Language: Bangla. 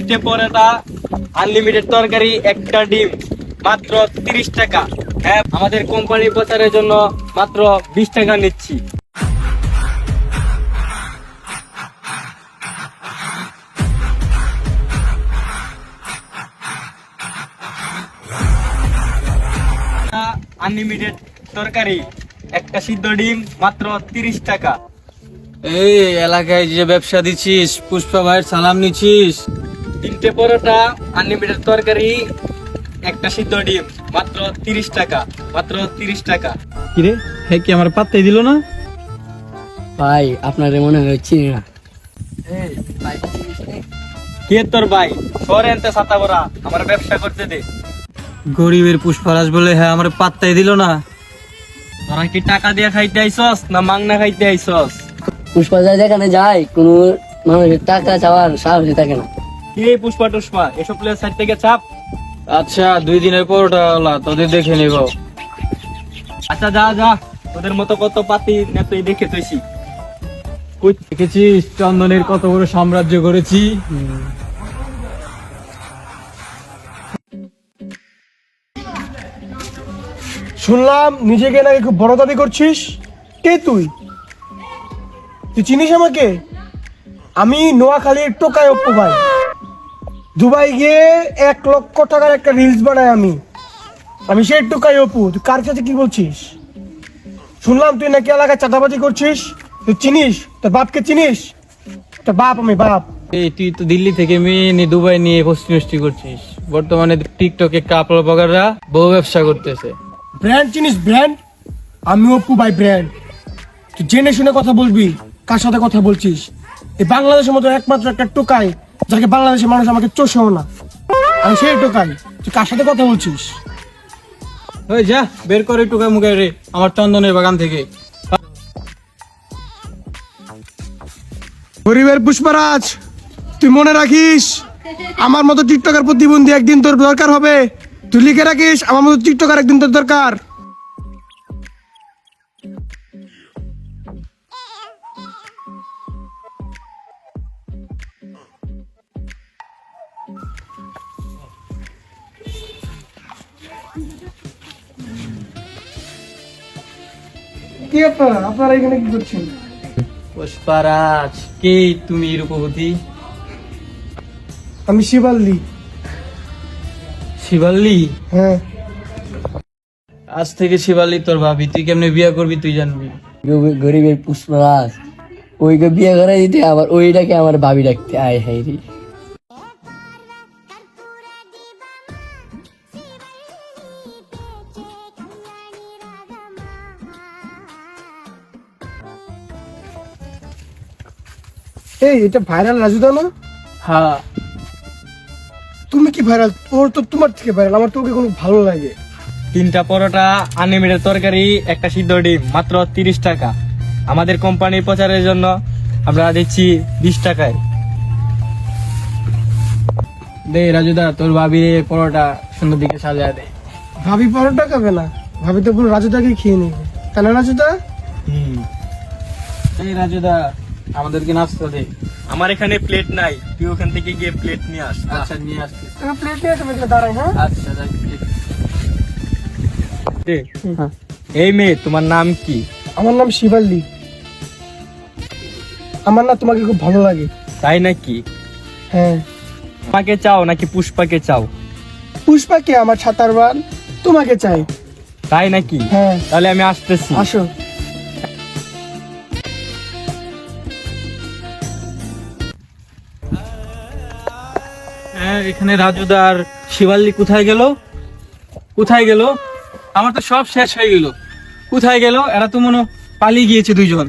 তিনটে পরোটা, আনলিমিটেড তরকারি, একটা ডিম, মাত্র 30 টাকা। হ্যাঁ, আমাদের কোম্পানির প্রচারের জন্য মাত্র 20 টাকা নিচ্ছি। আনলিমিটেড তরকারি, একটা সিদ্ধ ডিম, মাত্র 30 টাকা। এই এলাকায় যে ব্যবসা দিচ্ছিস, পুষ্পা ভাইয়ের সালাম নিচ্ছিস? তিনটে পরোটা, আনলিমিটেড তরকারি, একটা সিদ্ধ ডিম, মাত্র 30 টাকা, মাত্র 30 টাকা। কিরে, হ্যাঁ কি আমার পাত্তাই দিল না? ভাই আপনারে মনে হয় চিনি না। কে তোর ভাই? সরে এনতে ছাতা বড়া, আমার ব্যবসা করতে দে। গরিবের পুষ্পারাজ বলে হ্যাঁ আমার পাত্তাই দিল না। তোরা কি টাকা দিয়ে খাইতে আইসস না মাংনা খাইতে আইসস? পুষ্পা যায় যেখানে যায় কোনো মানুষের টাকা চাওয়ার সাহসই থাকে না। কে পুষ্পা টুষ্পা এসব প্লেয়ার সাইড থেকে চাপ। আচ্ছা 2 দিনের পরোটা ওলা তোদের দেখে নিব। আচ্ছা যা যা, তোদের মতো কত পাতি নেতই দেখে তুইছি। দেখেছিস চন্দনের কত বড় সাম্রাজ্য করেছি। শুনলাম নিজেকে নাকি খুব বড় দাবি করছিস। কে তুই? তুই চিনিস আমাকে? আমি নোয়াখালীর টোকাই অপ্পু ভাই। দুবাই গিয়ে 1 লক্ষ টাকার একটা রিলস বানাই আমি সেই টোকাই অপু। তুই কার কাছে কি বলছিস? শুনলাম তুই নাকি এলাকায় চাঁদাবাজি করছিস। তুই চিনিস তোর বাপকে চিনিস? তোর বাপ আমি বাপ। এই তুই তো দিল্লি থেকে মেয়ে নিয়ে দুবাই নিয়ে পশ্চিমষ্টি করছিস, বর্তমানে টিকটকে কাপড় বগাররা বউ ব্যবসা করতেছে। ব্র্যান্ড চিনিস? ব্র্যান্ড আমি অপ্পু ভাই ব্র্যান্ড। তুই জেনে শুনে কথা বলবি, কার সাথে কথা বলছিস। এই বাংলাদেশের মতো একমাত্র একটা টোকাই যাকে বাংলাদেশের মানুষ আমাকে চোষেও না, আমি সেই টোকাই। তুই কার সাথে কথা বলছিস? ওই যা বের করে টুকা মুখে রে আমার চন্দনের বাগান থেকে। গরিবের পুষ্পারাজ, তুই মনে রাখিস আমার মতো টিকটকার প্রতিবন্ধী একদিন তোর দরকার হবে। তুই লিখে রাখিস আমার মতো টিকটকার একদিন তোর দরকার। কি আপনারা এখানে কি করছেন? পুষ্পারাজ কে তুমি রূপবতী? আমি শিবাল্লি। শিবাল্লি? হ্যাঁ। আজ থেকে শিবাল্লি তোর ভাবি। তুই কেমনে বিয়ে করবি তুই জানবি। গরিবের পুষ্পরাজ ওইকে বিয়ে করে দিতে আবার ওইটাকে আমার ভাবি ডাকতে আয় হাই রে। এই এটা ভাইরাল রাজুদা না? হ্যাঁ। তুমি কি ভাইরাল? ওর তো তোমার থেকে ভাইরাল। আমার তোকে কোনো ভালো লাগে। তিনটা পরোটা, আনলিমিটেড তরকারি, একটা সিদ্ধ ডিম, মাত্র 30 টাকা। আমাদের কোম্পানির প্রচারের জন্য আমরা দিচ্ছি 20 টাকায়। দে রাজুদা তোর ভাবি পরোটা সুন্দর দিকে সাজা দে। ভাবি পরোটা খাবে না, ভাবি তো পুরো রাজুদাকে খেয়ে নেবে, তাই না রাজুদা? এই রাজুদা আমাদেরকে নাস্তা দে। আমার এখানে প্লেট নাই, তুই ওখান থেকে গিয়ে প্লেট নিয়ে আস। আচ্ছা নিয়ে আসছি। তুমি প্লেট নিয়ে আসবে, দাঁড়াই। হ্যাঁ আচ্ছা যাই। দে। এই মেয়ে, তোমার নাম কি? আমার নাম শিবাল্লি। আমার না তোমাকে খুব ভালো লাগে। তাই নাকি? হ্যাঁ। আমাকে চাও নাকি পুষ্পাকে চাও? পুষ্পাকে আমার ছাতার বান, তোমাকে চাই। তাই নাকি? হ্যাঁ। তাহলে আমি আসতেছি। আসো। হ্যাঁ এখানে রাজুদা আর শিবাল্লি কোথায় গেল? কোথায় গেল? আমার তো সব শেষ হয়ে গেল। কোথায় গেল? এরা তো মনে হয় পালিয়ে গিয়েছে দুইজন।